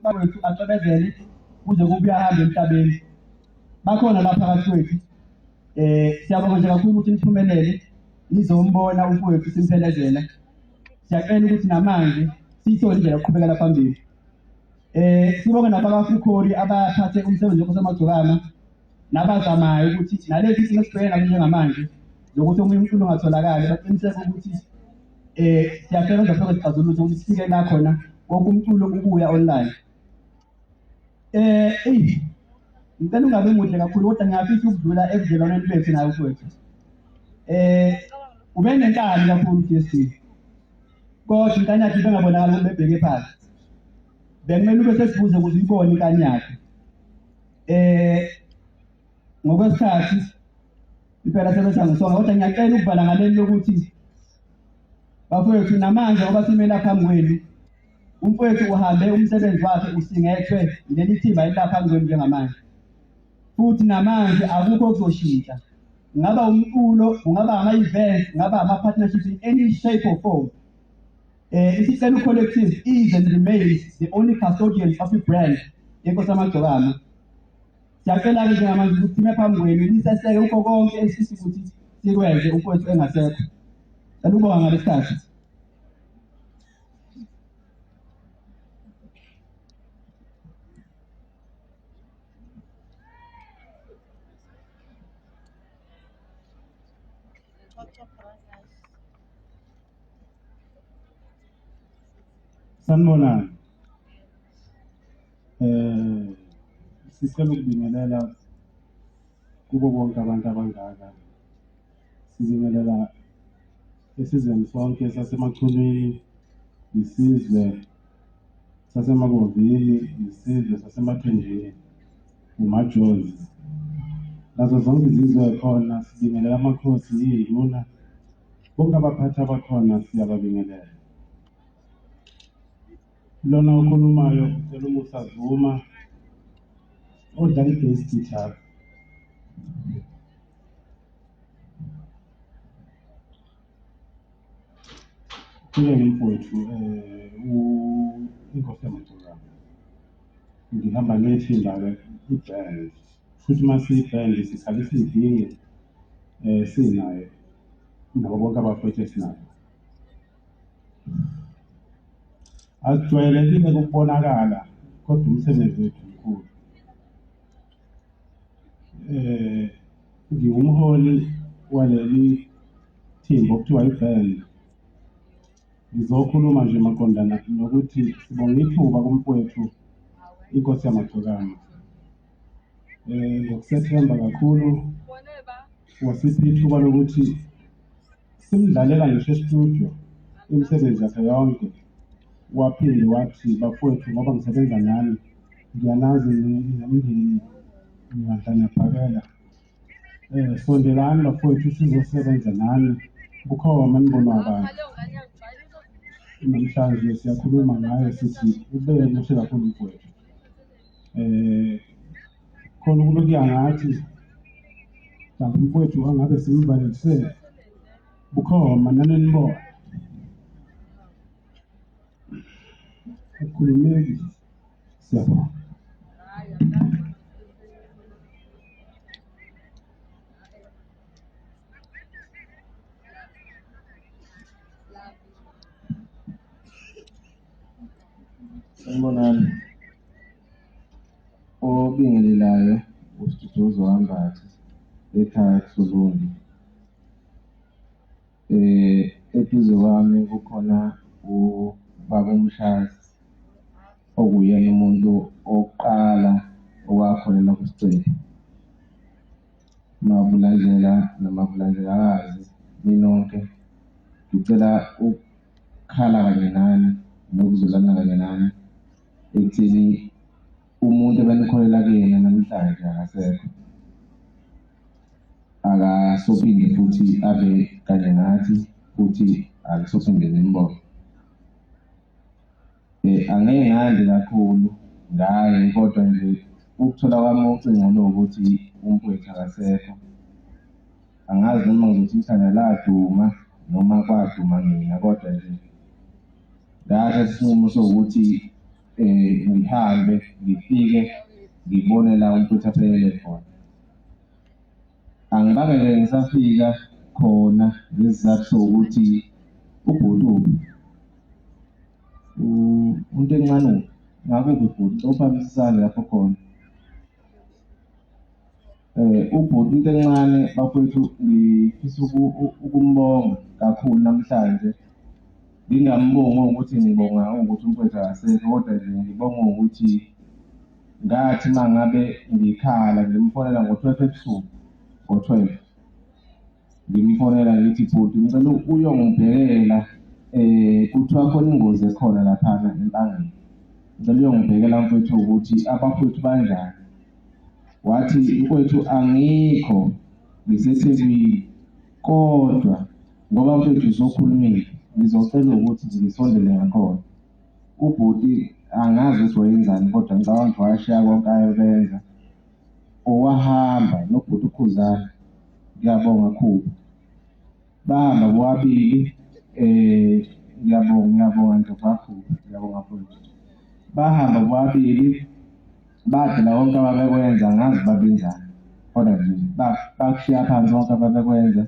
bafowethu acebezele kuze kube uyahamba emhlabeni. Bakhona lapha phakathi kwethu. Siyabonga nje kakhulu ukuthi niphumelele nizombona umfowethu simphelezela. Siyacela ukuthi namanje siyithole indlela yokuqhubekela phambili. Sibonga nabakaFukhori abathathe umsebenzi wokusemagcokama nabazamayo ukuthi nalezi izinto esibhekene nazo njengamanje zokuthi omunye umculo ungatholakali baqiniseke ukuthi siyacela nje isixazululo ukuthi sifike la khona wonke umculo ubuya online. Ngicela ungabe muhle kakhulu kodwa ngiyafisa ukudlula ebudlelwaneni bethu nawe mfowethu. Ube nenkani kakhulu DST. Kodwa inkani yakhe bengabonakala ukuthi bebheke phansi. Bekumele ube sesibuze ukuze uyibone inkani yakhe. Ngokwesikhathi impela sebenza ngisonga kodwa ngiyacela ukubhala ngaleli lokuthi bafowethu namanje ngoba simela phambi kwenu umfowethu uhambe umsebenzi wakhe usingethwe leli thimba elapha phambi kwenu njengamanje. Futhi namanje akukho okuzoshintsha. Ngaba umculo, ungaba ama-events, ngaba ama-partnerships in any shape or form. Isicelo collective is and remains the only custodians of the brand yenkosi yamagcokama. Siyacela-ke njengamanje ukuthi sime phambi kwenu niseseke ukho konke esifisa ukuthi sikwenze umfowethu engasekho. Ngicela ukubonga ngalesi sikhathi. Sanibonani. Sicela ukubingelela kubo bonke abantu abangaka. Sibingelela esizweni sonke sasemachulwini, isizwe sasemabovini, isizwe sasemathenjini, umajozi. Nazo zonke izizwe khona sibingelela amakhosi iy'nduna. Bonke abaphathi abakhona siyababingelela. Lona okhulumayo ucela umusa Zuma odlala i-bass guitar. Kule mfowethu inkosi yamagcokama. Ngihamba ngethimba-ke iband. Futhi masiyiband sihlale siyidinge sinayo nabo bonke abafowethu esinayo. Asijwayelekile ukubonakala kodwa umsebenzi wethu mkhulu. Ngingumholi waleli thimba okuthiwa iband. Ngizokhuluma nje maqondana nokuthi sibonga ithuba kumfowethu inkosi yamagcokama. Ngokusethemba kakhulu wasipha ithuba lokuthi simdlalela ngisho e-studio imisebenzi yakhe yonke. Waphinde wathi bafowethu ngoba ngisebenza nani ngiyanazi nomndeni ngiyadla ngiyaphakela. Sondelani bafowethu sizosebenza nani bukhoma nibono wabantu. Namhlanje siyakhuluma ngayo sithi ube muhle kakhulu mfowethu. Khona ukulokuya ngathi mhlawumbe mfowethu angabe simvalelise bukhoma nanenibona. Ukhulumeki siyabonga. Sanibonani. Obingelelayo uSiduduzo Wambatha ekhaya kuSolundi. Eduze kwami kukhona ubaba uMshazi okuyena umuntu oqala owakholela kuSicelo. Mabulandlela namabulandelakazi ninonke ngicela ukukhala kanye nani nokuzolana kanye nani ekuthini umuntu ebenikholela kuyena namhlanje akasekho. Akasophinde futhi abe kanye nathi futhi akusophinde nimbone. Angeke ngande kakhulu ngaye kodwa nje ukuthola kwami ucingo lokuthi umfowethu akasekho. Angazi noma ngizothi ithanda laduma noma kwaduma mina kodwa nje ngasho isinqumo sokuthi ngihambe ngifike ngibone la umfowethu aphelele khona. Angibange nje ngisafika khona ngesizathu sokuthi ubhuti umuntu encane ngakuphi ubhuti ophamisisane lapho khona. Ubhuti into encane bafowethu ngifisa ukumbonga kakhulu namhlanje. Ngingambongi ukuthi ngibonga ukuthi umfowethu akasekho, kodwa nje ngibonga ukuthi ngathi mangabe ngikhala ngimfonela ngo-12 ebusuku, ngo-12 ngimfonela ngithi bhuti ngicela uyongibhekela kuthiwa khona ingozi ekhona laphana empangeni. Ngicela uyongibhekela mfowethu ukuthi abafowethu banjani. Wathi mfowethu angikho ngiseThekwini, kodwa ngoba mfowethu usokhulumile ngizocela ukuthi ngisondele ngakhona. Ubhuti angazi ukuthi wayenzani, kodwa ngicabanga ukuthi wayashiya konke ayokwenza owahamba nobhuti uKhuzana. Ngiyabonga kakhulu. Bahamba bobabili ngiyabonga nje kakhulu, ngiyabonga mfowethu. Bahamba bobabili bathi la konke ababekwenza ngazi babenzani, kodwa nje bakushiya phansi konke ababekwenza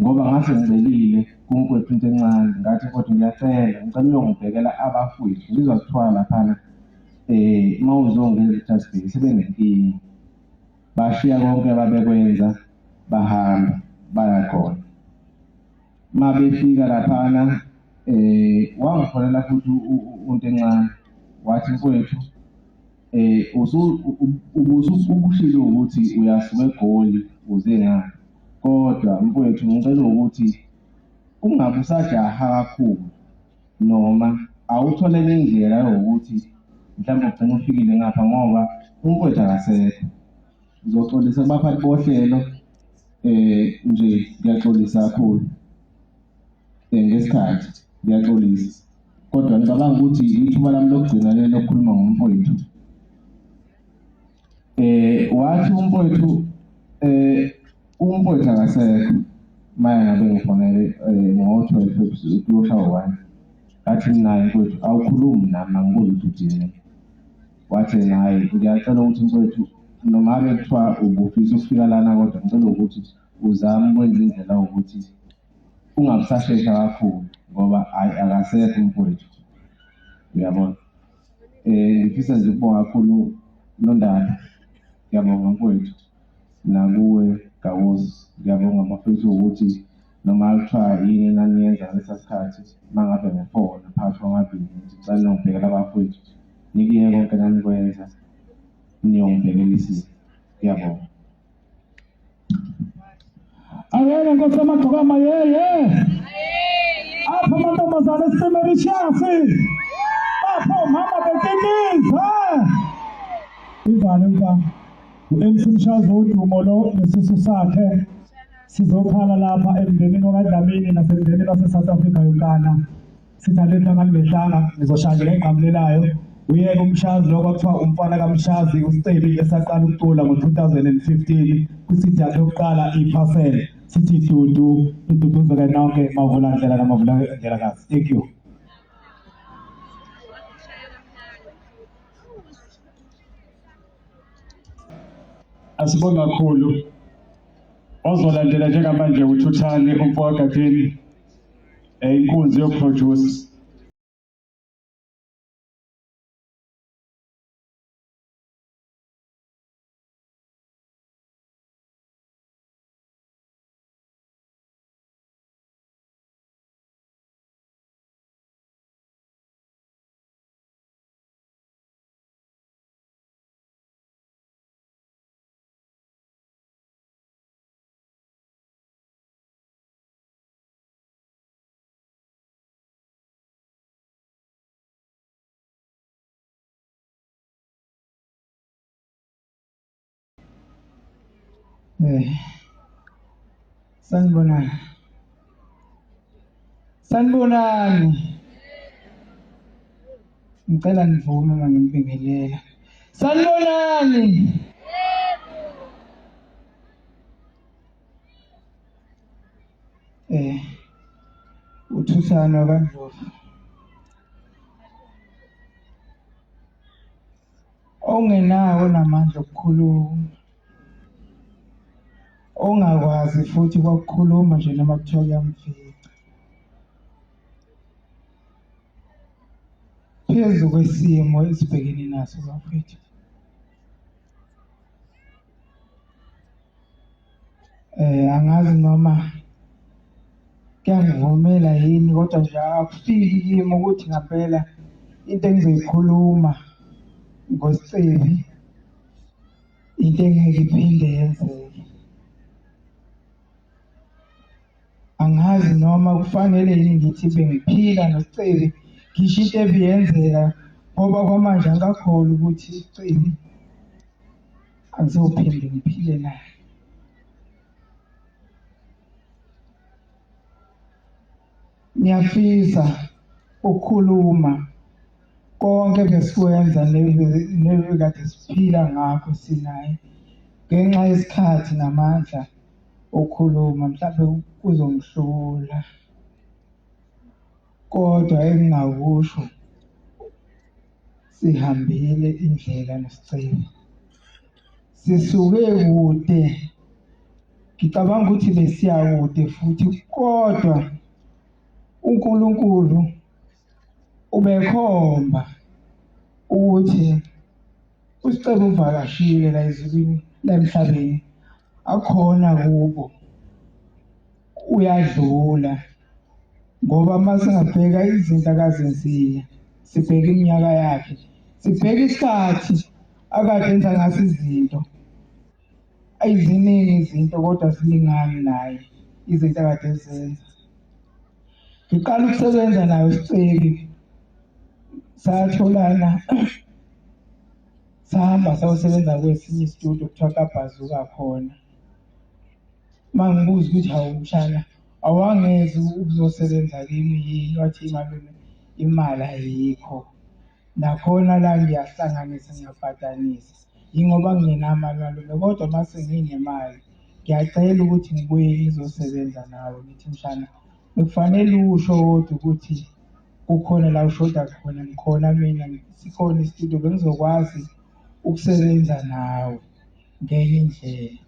ngoba ngase ngicelile kumfowethu into encane ngathi kodwa ngiyacela ngicela uyongibhekela abafowethu ngizwa kuthiwa laphana uma uzongena eJaspers sebenenkinga. Bashiya konke ababekwenza bahamba baya khona. Uma befika laphana wangifonela futhi umuntu encane wathi mfowethu ubusushilo ukuthi uyasuka eGoli uze ngapha, kodwa mfowethu ngicela ukuthi ungabe usajaha kakhulu noma awutholele indlela yokuthi mhlawumbe ugcine ufikile ngapha ngoba umfowethu akasekho. Ngizoxolisa abaphathi bohlelo nje ngiyaxolisa kakhulu ngesikhathi ngiyaxolisa, kodwa ngicabanga ukuthi ithuba lami lokugcina lelo lokukhuluma ngomfowethu. Wathi umfowethu akasekho manje ngabe ngifonele ngo-12 ebusuku kuyoshawa 1. Ngathi naye mfowethu awukhulumi nami angikuzwa ukuthi uthini. Wathi naye ngiyacela ukuthi mfowethu noma ngabe kuthiwa ubufisa ukufika lana, kodwa ngicela ukuthi uzame ukwenza indlela ukuthi ungabusashesha kakhulu ngoba akasekho umfowethu. Uyabona. Ngifisa nje ukubonga kakhulu Nondaba. Ngiyabonga mfowethu nakuwe Gawozi. Ngiyabonga mfowethu ukuthi noma kuthiwa yini enaniyenza ngalesa sikhathi mangabe ngifona phakathi kwamabili ngicela nongibhekela abafowethu nikiye konke nanikwenza niyongibhekela isimo. Ngiyabonga. Ayena Nkosi amagqokama yeye. Apho amantombazane esimele ishasi. Apho mama bekiniza. Ivale mfana. uMC Mshazi udumo lo nesisu sakhe sizokhala lapha emndenini okaDlamini nasemndenini waseSouth Africa yonkana. Sithaletha ngalehlanga ngizoshayela engqamlelayo. Uyeke uMshazi lo kwakuthiwa umfana kaMshazi uStebi esaqala ukucula ngo-2015 kwisidi yakhe yokuqala iParcel. Sithi dudu iduduzeke nonke mavula ndlela namavula ndlela kazi. Thank you. Asibonga kakhulu. Ozolandela njengamanje uThuthani umfowakathini inkunzi yokuproduce. Sanibonani. Ngicela nivume uma ngimbingelela. Sanibonani. uThuthani kaNdlovu. ongenawo namandla okukhuluma, ongakwazi futhi kwakukhuluma nje noma kuthiwa kuyamfica. Phezu kwesimo esibhekene naso bafethu, angazi noma kuyangivumela yini, kodwa nje akufiki kimi ukuthi ngampela into engizoyikhuluma ngosicebi into engeke iphinde yenzeke. Angazi noma kufanele yini ngithi bengiphila nosicebi ngisho into ebiyenzeka, ngoba kwamanje angakholwa ukuthi usicebi angizophinde ngiphile naye. Ngiyafisa ukukhuluma konke besikwenza nebekade siphila ngakho sinaye, ngenxa yesikhathi namandla okukhuluma mhlawumbe kuzongihlula. Kodwa engingakusho, sihambile indlela nosicebi, sisuke kude, ngicabanga ukuthi besiya kude futhi, kodwa uNkulunkulu ubekhomba ukuthi usicebi uvakashile la ezulwini la emhlabeni, akhona kubo, uyadlula. Ngoba uma singabheka izinto akazenzile, sibheka iminyaka yakhe, sibheka isikhathi akade enza ngaso izinto, ayiziningi izinto kodwa zilingani naye izinto akade ezenza. Ngiqala ukusebenza naye usicebi, satholana sahamba sayosebenza kwesinye isitudio kuthiwa kaBhazuka khona. Uma ngibuza ukuthi hawu mshana awangezi ukuzosebenza kimi yini, wathi malume imali ayikho, nakhona la ngiyahlanganisa ngiyabhadanisa, yingoba ngingenamali malume, kodwa uma senginemali ngiyacela ukuthi ngibuye ngizosebenza nawe. Ngithi mshana bekufanele usho kodwa ukuthi kukhona la ushoda khona, ngikhona mina, sikhona isitudio bengizokwazi ukusebenza nawe ngenye indlela.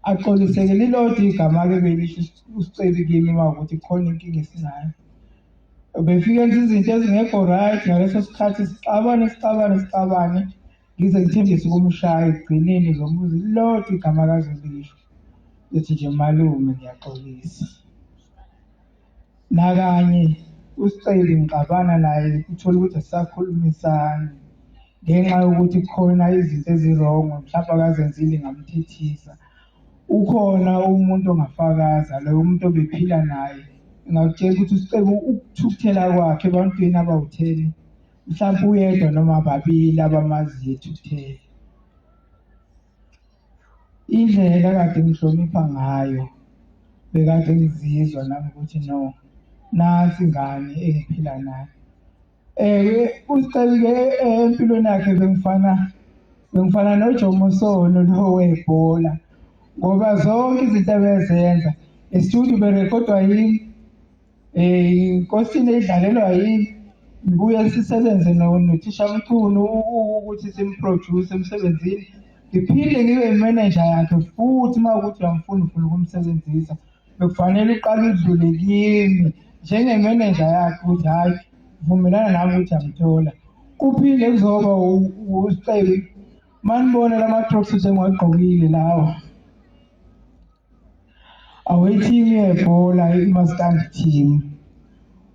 Axoliseke lilodwa igama-ke belisho usicebi kimi uma ukuthi khona inkinga esinayo. Befike enza izinto ezingekho right ngaleso sikhathi, sixabane, ngize ngithembise ukumshaya ekugcineni ngizomubuza lilodwa igama akazolisho, ethi nje malume ngiyaxolisa. Nakanye usicebi ngixabana naye, uthola ukuthi asisakhulumisani ngenxa yokuthi kukhona izinto ezirongo mhlawumbe akazenzile ngamthethisa. Ukhona umuntu ongafakaza, loyo muntu obephila naye, ngakutshela ukuthi usicebi ukuthukuthela kwakhe ebantwini abawu-10, mhlawumbe uyedwa noma ababili abamaziyo ethukuthele. Indlela akade ngihlonipha ngayo, bekade ngizizwa nami ukuthi no, nansi ingane engiphila nayo. Usicebi-ke empilweni yakhe bengifana noJomo Sono lo webhola, ngoba zonke izinto abezenza, estudio berekhodwa yini, inkosini edlalelwa yini, ngibuye sisebenze nothisha Mchunu ukuthi simproduce emsebenzini, ngiphinde ngibe imanager yakhe futhi. Uma ukuthi uyamfuna ufuna ukumsebenzisa, bekufanele uqale udlule kimi njengemanager yakhe ukuthi hhayi vumelana nami ukuthi angithola. Kuphinde kuzoba usicebi, manibona lama-tracksuit engiwagqokile lawa, awethimu yebhola iMaskandi team.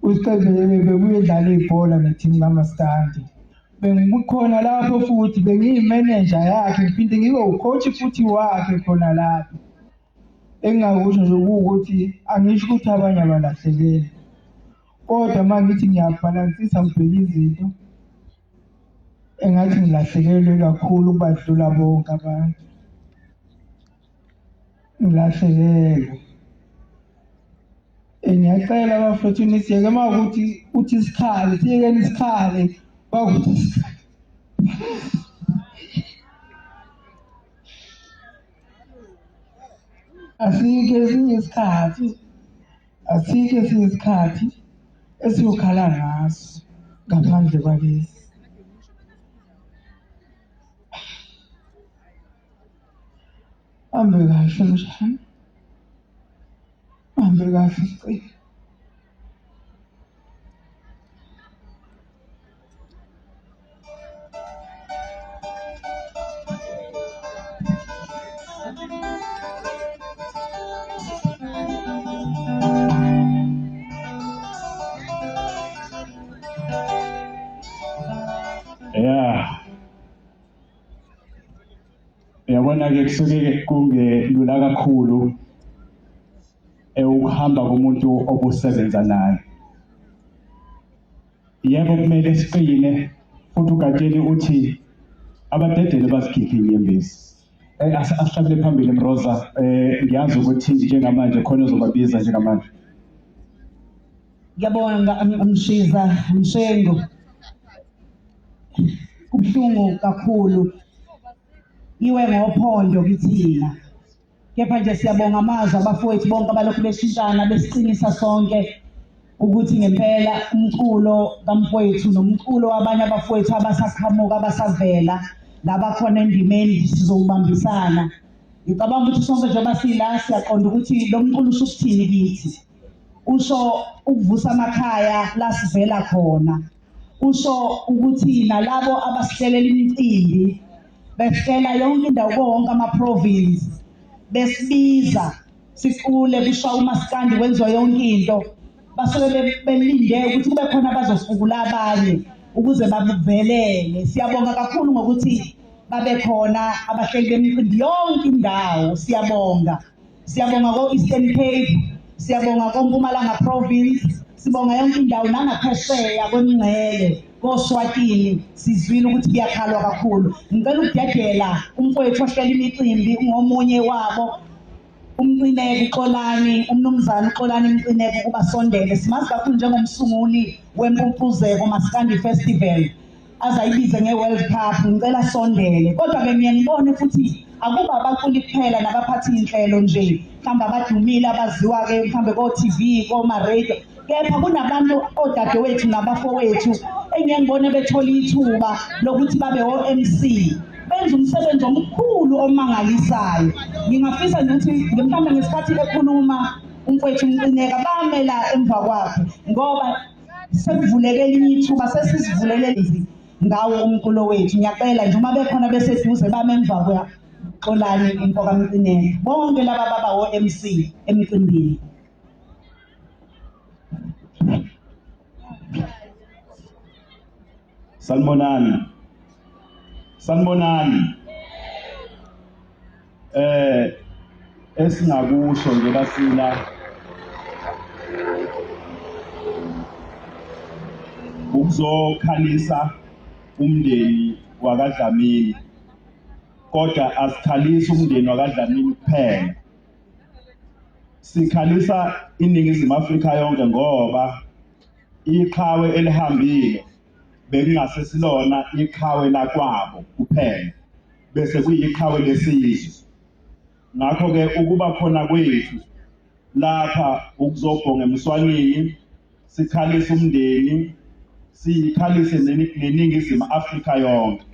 Usicebi bebuye edlala ibhola nethimu kaMaskandi, bengikhona lapho futhi, bengiyimanager yakhe, ngiphinde ngibe ucoach futhi wakhe khona lapho. Engingakusho nje ukuthi angisho ukuthi abanye abalahlekeli, kodwa uma ngithi ngiyabhalansisa ngibheke izinto, engathi ngilahlekelwe kakhulu ukubadlula bonke abantu, ngilahlekelwe. Ngiyacela abafowethu nisiyeke, uma ukuthi uthi isikhali, siyekeni isikhali, bakuthi isikhali. Asikho esinye isikhathi esiyokhala ngaso ngaphandle kwalesi. Hambe kahle mshana. Hambe kahle Siciko. Yeah. Yabona-ke kusuke kungelula kakhulu ukuhamba komuntu obusebenza naye. Yebo kumele siqine futhi ugatsheni uthi abadedele basikhiphe inyembezi. Asihlabele phambili Mroza, ngiyazi ukuthi njengamanje khona uzobabiza njengamanje. Ngiyabonga Mshiza Mshengo. Kubuhlungu kakhulu iwe ngophondo kithina, kepha nje siyabonga amazwi abafowethu bonke abalokhu beshintana besiqinisa sonke ukuthi ngempela umculo kamfowethu nomculo wabanye abafowethu abasaqhamuka abasavela labakhona endimeni sizowubambisana. Ngicabanga ukuthi sonke njengoba sila siyaqonda ukuthi lo mculo usho ukuthini kithi. Usho ukuvusa amakhaya la sivela khona. Usho ukuthi nalabo abasihlelela imicimbi behlela yonke indawo konke ama-province besibiza sicule kushawa umaskandi wenziwa yonke into basuke belinde ukuthi kube khona abazosifukula abanye ukuze bavelele. Siyabonga kakhulu ngokuthi babe khona abahleli bemicimbi yonke indawo. Siyabonga ko-Eastern Cape, siyabonga ko-Mpumalanga Province, sibonga yonke indawo nangaphesheya kwemingcele koSwatini sizwile ukuthi kuyakhalwa kakhulu. Ngicela ukudedela umfowethu ohlela imicimbi ngomunye wabo umcineke uXolani, umnumzane uXolani Mcineke ukuba sondele. Simazi kakhulu njengomsunguli wempumpuzeko Maskandi Festival azayibize nge-World Cup. Ngicela sondele, kodwa-ke mina ngibone futhi akuba abaculi kuphela nabaphathi inhlelo nje mhlawumbe abadumile abaziwa-ke mhlawumbe ko-TV koma-radio, kepha kunabantu odadewethu nabafowethu engeke ngibone bethola ithuba lokuthi babe o-MC benza umsebenzi omkhulu omangalisayo. Ngingafisa nje ukuthi mhlawumbe ngesikhathi ekhuluma umfowethu Mcineka bamela emva kwakhe ngoba sekuvuleke elinye ithuba sesisivulele ngawo umculo wethu. Ngiyacela nje uma bekhona beseduze bame emva kwakhe Xolani impoka Mcineke, bonke laba baba o-MC emcimbini. Sanibonani. Esingakusho nje basila ukuzokhalisa umndeni wakaDlamini, kodwa asikhalisa umndeni wakaDlamini kuphela, sikhalisa iNingizimu Afrika yonke ngoba iqhawe elihambile bekungase silona iqhawe lakwabo kuphela bese kuyiqhawe lesizwe. Ngakho-ke ukuba khona kwethu lapha ukuzobhonga emswanini sikhalise umndeni, sikhalise neNingizimu Afrika yonke.